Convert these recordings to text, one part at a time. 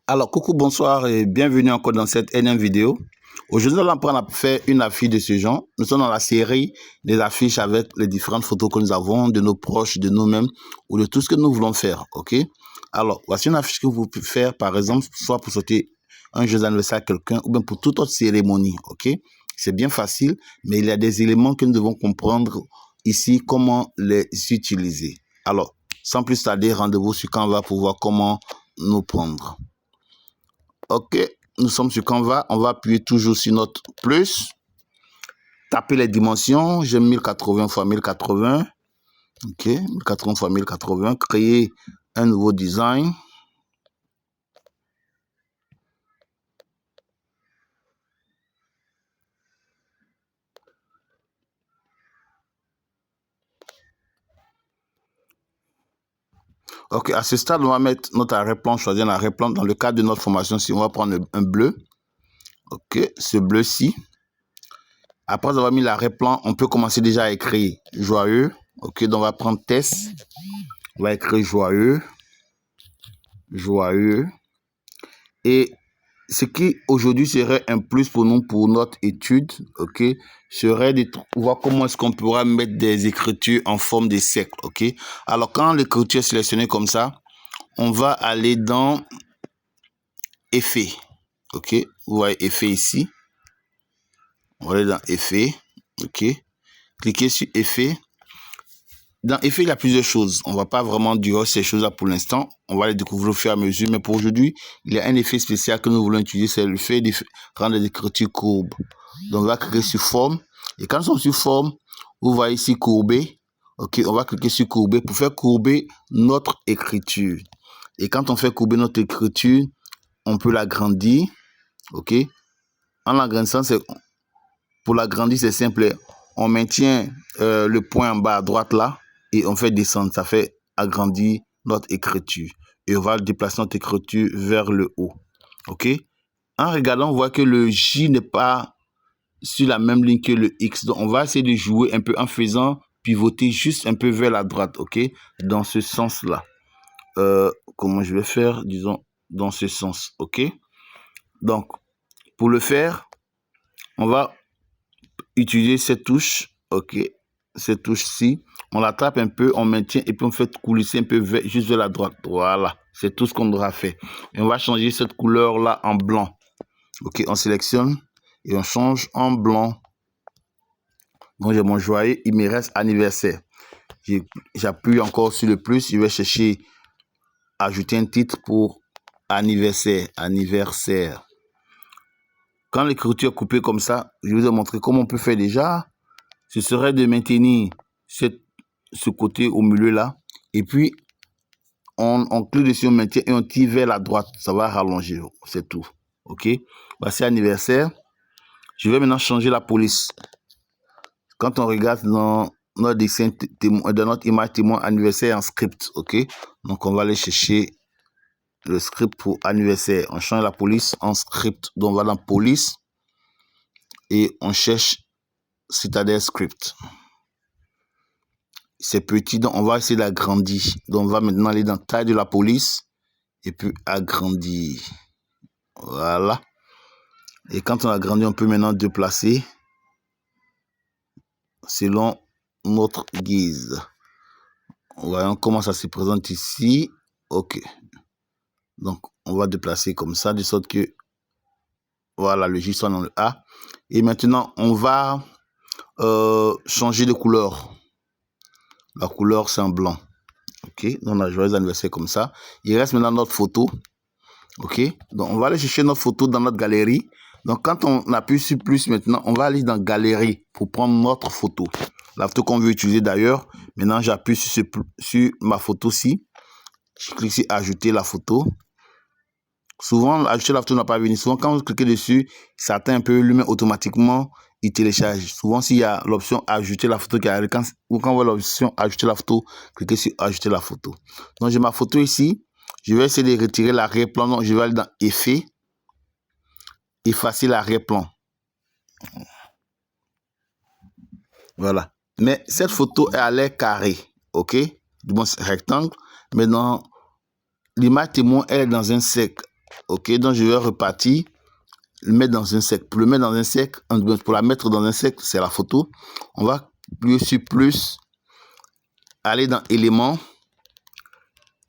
Alors, coucou, bonsoir et bienvenue encore dans cette énième vidéo. Aujourd'hui, nous allons apprendre à faire une affiche de ce genre. Nous sommes dans la série des affiches avec les différentes photos que nous avons de nos proches, de nous-mêmes ou de tout ce que nous voulons faire, ok? Alors, voici une affiche que vous pouvez faire, par exemple, soit pour souhaiter un joyeux anniversaire à quelqu'un ou bien pour toute autre cérémonie, ok? C'est bien facile, mais il y a des éléments que nous devons comprendre ici, comment les utiliser. Alors, sans plus tarder, rendez-vous sur Canva pour voir comment nous prendre. Ok, nous sommes sur Canva. On va appuyer toujours sur notre plus. Taper les dimensions. J'ai 1080 x 1080. Ok, 1080 x 1080. Créer un nouveau design. Ok, à ce stade, on va mettre notre arrière-plan, choisir un arrière-plan. Dans le cadre de notre formation, si on va prendre un bleu. Ok, ce bleu-ci. Après avoir mis l'arrière-plan, on peut commencer déjà à écrire joyeux. Ok, donc on va prendre test. On va écrire joyeux. Joyeux. Et ce qui aujourd'hui serait un plus pour nous, pour notre étude, ok, serait de voir comment est-ce qu'on pourra mettre des écritures en forme de cercle, ok. Alors, quand l'écriture est sélectionnée comme ça, on va aller dans Effet, ok. Vous voyez Effet ici. On va aller dans Effet, ok. Cliquez sur Effet. Dans Effet, il y a plusieurs choses. On ne va pas vraiment dire ces choses-là pour l'instant. On va les découvrir au fur et à mesure. Mais pour aujourd'hui, il y a un effet spécial que nous voulons utiliser. C'est le fait de rendre les écritures courbes. Donc, on va cliquer sur Forme. Et quand nous sommes sur Forme, vous voyez ici Courber. OK, on va cliquer sur Courber pour faire courber notre écriture. Et quand on fait courber notre écriture, on peut l'agrandir. OK. En l'agrandissant, pour l'agrandir, c'est simple. On maintient le point en bas à droite là. Et on fait descendre, ça fait agrandir notre écriture. Et on va déplacer notre écriture vers le haut. OK? En regardant, on voit que le J n'est pas sur la même ligne que le X. Donc, on va essayer de jouer un peu en faisant pivoter juste un peu vers la droite. OK? Dans ce sens-là. Comment je vais faire? Disons, dans ce sens. OK? Donc, pour le faire, on va utiliser cette touche. OK? Cette touche-ci. On la tape un peu, on maintient et puis on fait coulisser un peu juste vers la droite. Voilà, c'est tout ce qu'on aura fait. Et on va changer cette couleur-là en blanc. Ok, on sélectionne et on change en blanc. Donc j'ai mon joyeux, il me reste anniversaire. J'appuie encore sur le plus, je vais chercher ajouter un titre pour anniversaire. Anniversaire. Quand l'écriture est coupée comme ça, je vous ai montré comment on peut faire déjà. Ce serait de maintenir ce côté au milieu là. Et puis, on clique dessus, on maintient et on tire vers la droite. Ça va rallonger, c'est tout. OK? Voici anniversaire. Je vais maintenant changer la police. Quand on regarde dans notre dessin, dans notre image témoin, anniversaire en script. OK? Donc, on va aller chercher le script pour anniversaire. On change la police en script. Donc, on va dans police et on cherche Citadel Script. C'est petit, donc on va essayer d'agrandir. Donc, on va maintenant aller dans taille de la police et puis agrandir. Voilà. Et quand on agrandit, on peut maintenant déplacer selon notre guise. Voyons comment ça se présente ici. OK. Donc, on va déplacer comme ça, de sorte que, voilà, le J soit dans le A. Et maintenant, on va changer de couleur. La couleur, c'est en blanc. OK, donc on a joyeux anniversaire comme ça. Il reste maintenant notre photo. OK, donc on va aller chercher notre photo dans notre galerie. Donc quand on appuie sur plus maintenant, on va aller dans galerie pour prendre notre photo. La photo qu'on veut utiliser d'ailleurs. Maintenant, j'appuie sur ma photo-ci. Je clique sur ajouter la photo. Souvent, ajouter la photo n'a pas venu. Souvent, quand vous cliquez dessus, ça atteint un peu lui-même automatiquement. Il télécharge. Souvent, s'il y a l'option ajouter la photo qui arrive, quand on voit l'option ajouter la photo, cliquez sur ajouter la photo. Donc, j'ai ma photo ici. Je vais essayer de retirer l'arrière-plan. Donc, je vais aller dans effet, effacer l'arrière-plan. Voilà. Mais cette photo est à l'air carré. OK? Du moins, rectangle. Mais dans l'image témoin, elle est dans un cercle. Ok, donc je vais repartir, le mettre dans un cercle. Pour le mettre dans un cercle, pour la mettre dans un cercle, c'est la photo. On va appuyer sur plus, aller dans éléments,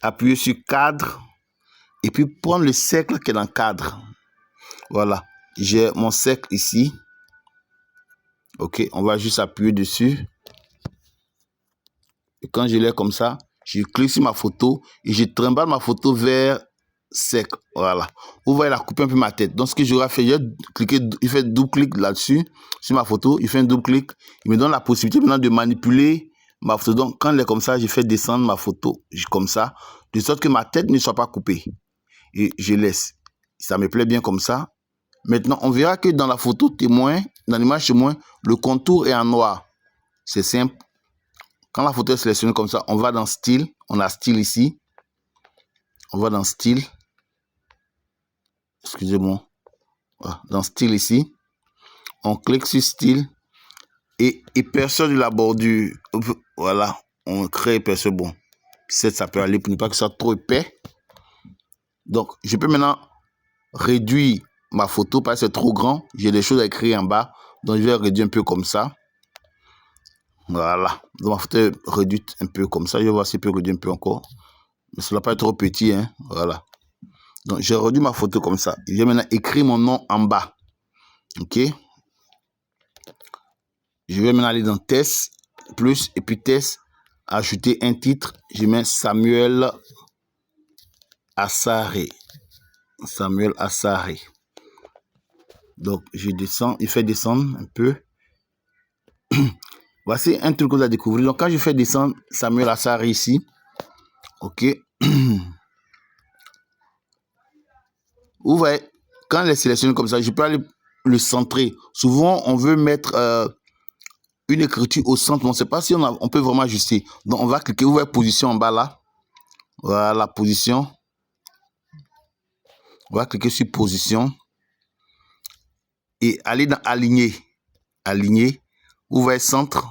appuyer sur cadre, et puis prendre le cercle qui est dans cadre. Voilà, j'ai mon cercle ici. Ok, on va juste appuyer dessus. Et quand je l'ai comme ça, je clique sur ma photo et je trimballe ma photo vers cercle. Voilà. Vous voyez la couper un peu ma tête. Donc ce que j'aurais fait, j'ai cliqué, il fait double clic là-dessus, sur ma photo, il fait un double clic. Il me donne la possibilité maintenant de manipuler ma photo. Donc quand elle est comme ça, je fais descendre ma photo comme ça, de sorte que ma tête ne soit pas coupée. Et je laisse. Ça me plaît bien comme ça. Maintenant, on verra que dans la photo témoin, dans l'image témoin, le contour est en noir. C'est simple. Quand la photo est sélectionnée comme ça, on va dans style. On a style ici. On va dans style. Excusez-moi. Voilà, dans style ici. On clique sur style. Et épaisseur de la bordure. Voilà. On crée épaisseur. Bon. Ça peut aller pour ne pas que ça soit trop épais. Donc, je peux maintenant réduire ma photo parce que c'est trop grand. J'ai des choses à écrire en bas. Donc, je vais réduire un peu comme ça. Voilà. Donc, ma photo est réduite un peu comme ça. Je vais voir si je peux réduire un peu encore. Mais ça ne va pas être trop petit. Hein. Voilà. Donc, j'ai réduit ma photo comme ça. Je vais maintenant écrire mon nom en bas. OK. Je vais maintenant aller dans test, plus, et puis test, ajouter un titre. Je mets Samuel Assaré. Samuel Assaré. Donc, je descends, il fait descendre un peu. Voici un truc que vous allez découvrir. Donc, quand je fais descendre Samuel Assaré ici, OK. Vous voyez, quand elle est sélectionnée comme ça, je peux aller le centrer. Souvent, on veut mettre une écriture au centre. On ne sait pas si on peut vraiment ajuster. Donc, on va cliquer. Vous voyez, position en bas là. Voilà, position. On va cliquer sur position. Et aller dans aligner. Aligner. Vous voyez, centre.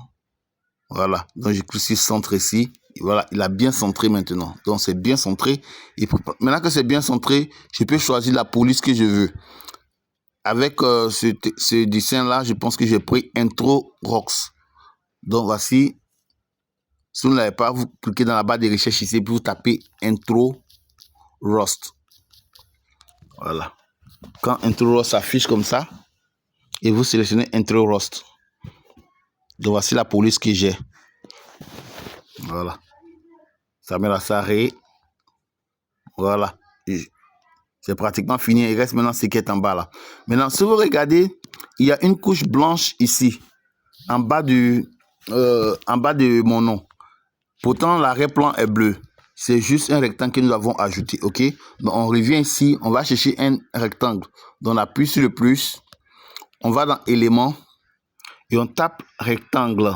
Voilà. Donc, je clique sur centre ici. Et voilà, il a bien centré maintenant. Donc, c'est bien centré. Et maintenant que c'est bien centré, je peux choisir la police que je veux. Avec ce dessin-là, je pense que j'ai pris Intro Rocks. Donc, voici. Si vous ne l'avez pas, vous cliquez dans la barre de recherche ici, puis vous tapez Intro Rust. Voilà. Quand Intro Rust s'affiche comme ça, et vous sélectionnez Intro Rust. Donc, voici la police que j'ai. Voilà. Samuel Assaré. Voilà. C'est pratiquement fini. Il reste maintenant ce qui est en bas là. Maintenant, si vous regardez, il y a une couche blanche ici, en bas de mon nom. Pourtant, l'arrière-plan est bleu. C'est juste un rectangle que nous avons ajouté. OK? Donc, on revient ici. On va chercher un rectangle. Donc, on appuie sur le plus. On va dans éléments. Et on tape rectangle.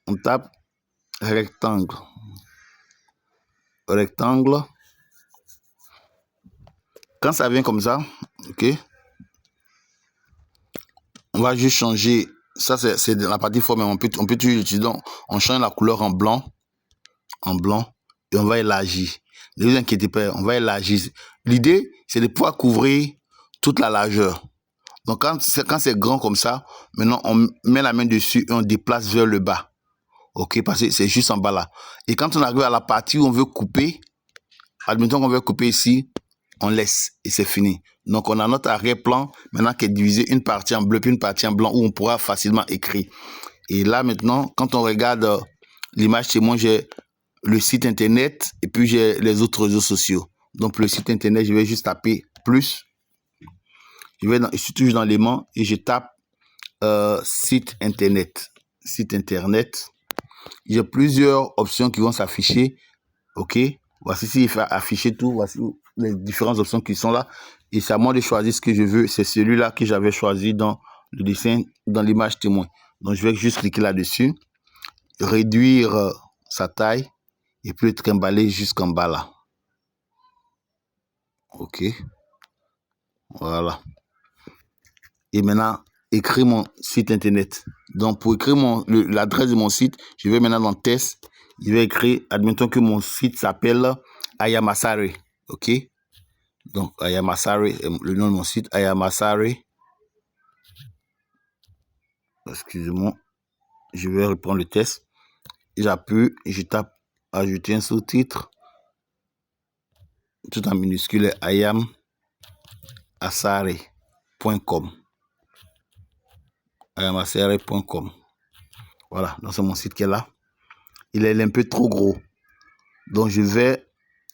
On tape rectangle. Rectangle. Quand ça vient comme ça, OK? On va juste changer. Ça, c'est la partie forme. On peut toujours utiliser. Donc, on change la couleur en blanc. En blanc. Et on va élargir. Ne vous inquiétez pas, on va élargir. L'idée, c'est de pouvoir couvrir toute la largeur. Donc, quand c'est grand comme ça, maintenant, on met la main dessus et on déplace vers le bas. OK, parce que c'est juste en bas là. Et quand on arrive à la partie où on veut couper, admettons qu'on veut couper ici, on laisse et c'est fini. Donc, on a notre arrière-plan maintenant qui est divisé une partie en bleu puis une partie en blanc où on pourra facilement écrire. Et là, maintenant, quand on regarde l'image chez moi, j'ai le site internet et puis j'ai les autres réseaux sociaux. Donc, pour le site internet, je vais juste taper plus. Je suis toujours dans l'aimant et je tape site internet. Site internet. J'ai plusieurs options qui vont s'afficher. OK. Voici ici, il faut afficher tout. Voici les différentes options qui sont là. Et c'est à moi de choisir ce que je veux. C'est celui-là que j'avais choisi dans le dessin, dans l'image témoin. Donc, je vais juste cliquer là-dessus. Réduire sa taille. Et puis le trimballer jusqu'en bas là. OK. Voilà. Et maintenant, écrire mon site internet. Donc, pour écrire l'adresse de mon site, je vais maintenant dans test. Je vais écrire, admettons que mon site s'appelle Ayamasare. ok? Donc, I am Asare, le nom de mon site, I am Asare. Excusez-moi, je vais reprendre le test. J'appuie, je tape ajouter un sous-titre. Tout en minuscule, I am Asare.com. I am Asare.com. Voilà, donc c'est mon site qui est là. Il est un peu trop gros. Donc, je vais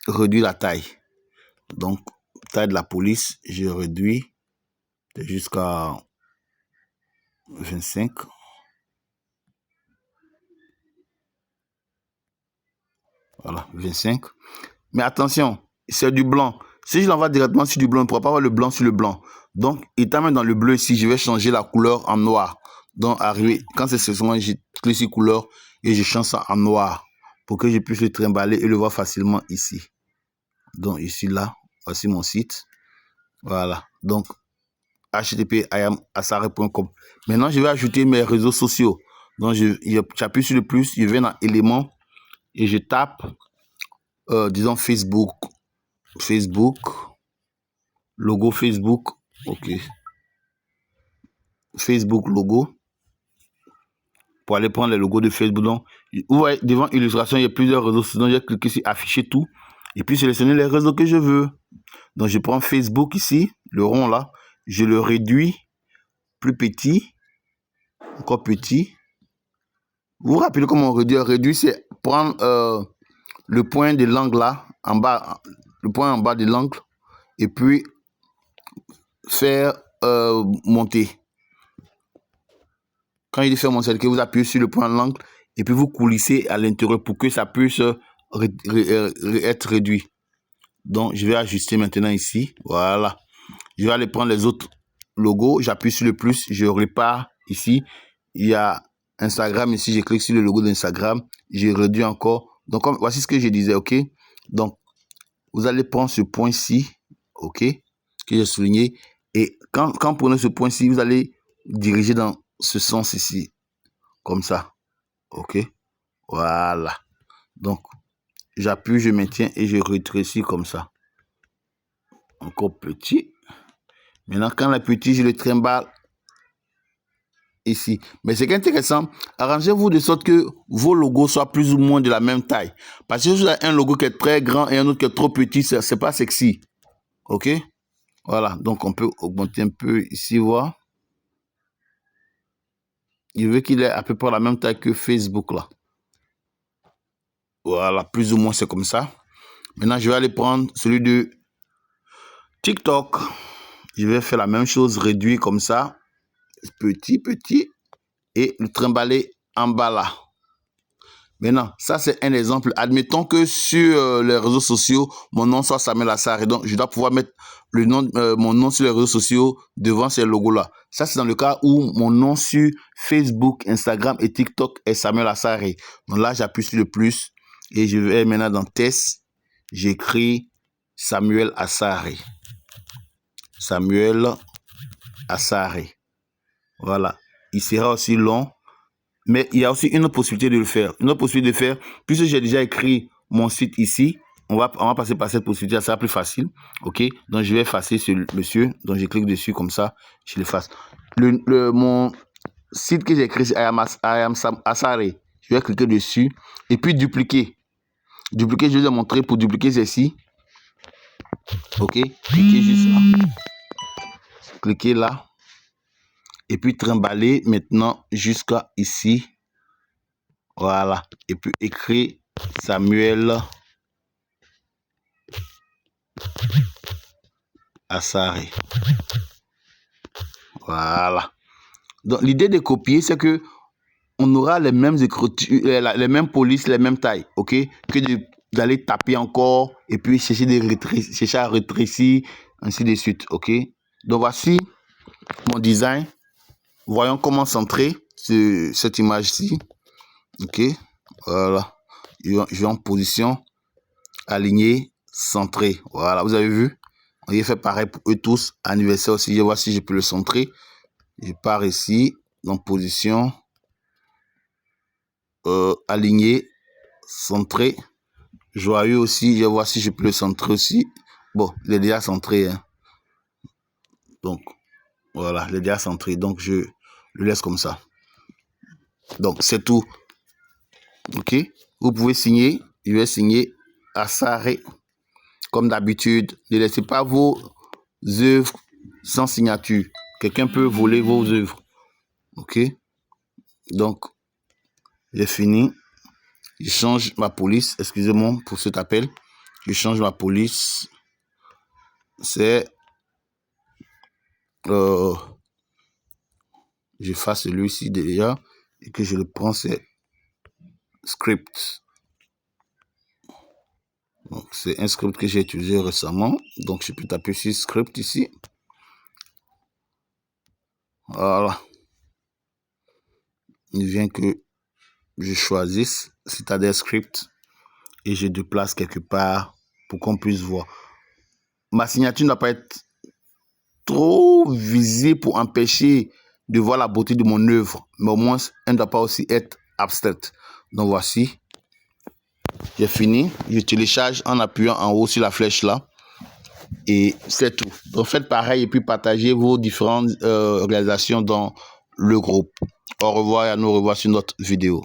réduire la taille. Donc, taille de la police, je réduis jusqu'à 25. Voilà, 25. Mais attention, c'est du blanc. Si je l'envoie directement sur du blanc, on ne pourra pas avoir le blanc sur le blanc. Donc, étant même dans le bleu ici, je vais changer la couleur en noir. Donc, arriver, quand c'est seulement, je clique sur couleur et je change ça en noir pour que je puisse le trimballer et le voir facilement ici. Donc, ici, là, voici mon site. Voilà. Donc, http://iamAsare.com. Maintenant, je vais ajouter mes réseaux sociaux. Donc, j'appuie sur le plus, je vais dans éléments et je tape, disons, Facebook, logo Facebook, ok. Facebook logo. Pour aller prendre les logos de Facebook. Donc, vous voyez, devant illustration, il y a plusieurs réseaux sociaux. Donc, j'ai cliqué sur afficher tout. Et puis, sélectionner les réseaux que je veux. Donc, je prends Facebook ici, le rond là. Je le réduis plus petit. Encore petit. Vous vous rappelez comment on réduit? Réduire, c'est prendre le point de l'angle là, en bas, le point en bas de l'angle. Et puis, faire monter. Quand il fait monter, vous appuyez sur le point de l'angle et puis vous coulissez à l'intérieur pour que ça puisse être réduit. Donc, je vais ajuster maintenant ici. Voilà. Je vais aller prendre les autres logos. J'appuie sur le plus. Je répare ici. Il y a Instagram ici. Je clique sur le logo d'Instagram. Je réduis encore. Donc, voici ce que je disais. OK. Donc, vous allez prendre ce point-ci. OK. Que j'ai souligné. Et quand vous prenez ce point-ci, vous allez diriger dans ce sens ici. Comme ça. OK. Voilà. Donc, j'appuie, je maintiens et je rétrécis comme ça. Encore petit. Maintenant, quand le petit, je le trimballe ici. Mais ce qui est intéressant, arrangez-vous de sorte que vos logos soient plus ou moins de la même taille. Parce que si vous avez un logo qui est très grand et un autre qui est trop petit, c'est pas sexy. OK? Voilà. Donc, on peut augmenter un peu ici, voir. Je veux qu'il ait à peu près la même taille que Facebook, là. Voilà. Plus ou moins, c'est comme ça. Maintenant, je vais aller prendre celui de TikTok. Je vais faire la même chose, réduire comme ça. Petit, et le trimballer en bas là. Maintenant, ça c'est un exemple. Admettons que sur les réseaux sociaux, mon nom soit Samuel Asare. Donc, je dois pouvoir mettre le nom, mon nom sur les réseaux sociaux devant ces logos-là. Ça, c'est dans le cas où mon nom sur Facebook, Instagram et TikTok est Samuel Asare. Donc là, j'appuie sur le plus et je vais maintenant dans test. J'écris Samuel Asare. Samuel Asare. Voilà. Il sera aussi long. Mais il y a aussi une autre possibilité de le faire. Une autre possibilité de faire, puisque j'ai déjà écrit mon site ici, on va passer par cette possibilité, ça sera plus facile. OK? Donc, je vais effacer ce monsieur. Donc, je clique dessus comme ça, je l'efface. Mon site que j'ai écrit, c'est I am Asare. Je vais cliquer dessus et puis dupliquer. Dupliquer, je vais vous montrer pour dupliquer ceci. OK? Cliquez juste là. Cliquez là. Et puis trimballer maintenant jusqu'à ici. Voilà. Et puis écrire Samuel Asare. Voilà. Donc l'idée de copier, c'est que on aura les mêmes écritures, les mêmes polices, les mêmes tailles, OK? Que d'aller taper encore et puis chercher à rétrécir, ainsi de suite, OK? Donc voici mon design. Voyons comment centrer cette image-ci. OK? Voilà. Je vais en position, aligné, centré. Voilà, vous avez vu? On y fait pareil pour eux tous. Anniversaire aussi, je vois si je peux le centrer. Je pars ici, dans position, aligné, centré. Joyeux aussi, je vois si je peux le centrer aussi. Bon, il est déjà centré. Hein. Donc, voilà, il est déjà centré. Donc, je le laisse comme ça. Donc, c'est tout. OK? Vous pouvez signer. Je vais signer Asare. Comme d'habitude, ne laissez pas vos œuvres sans signature. Quelqu'un peut voler vos œuvres. OK? Donc, j'ai fini. Je change ma police. Excusez-moi pour cet appel. Je change ma police. C'est... j'efface celui-ci déjà. Et que je le prends, c'est script. Donc, c'est un script que j'ai utilisé récemment. Donc, je peux taper sur script ici. Voilà. Il vient que je choisisse Citadel Script et je déplace quelque part pour qu'on puisse voir. Ma signature ne doit pas être trop visée pour empêcher de voir la beauté de mon œuvre, mais au moins, elle ne doit pas aussi être abstraite. Donc, voici. J'ai fini. Je télécharge en appuyant en haut sur la flèche là. Et c'est tout. Donc, faites pareil et puis partagez vos différentes réalisations dans le groupe. Au revoir et à nous revoir sur notre vidéo.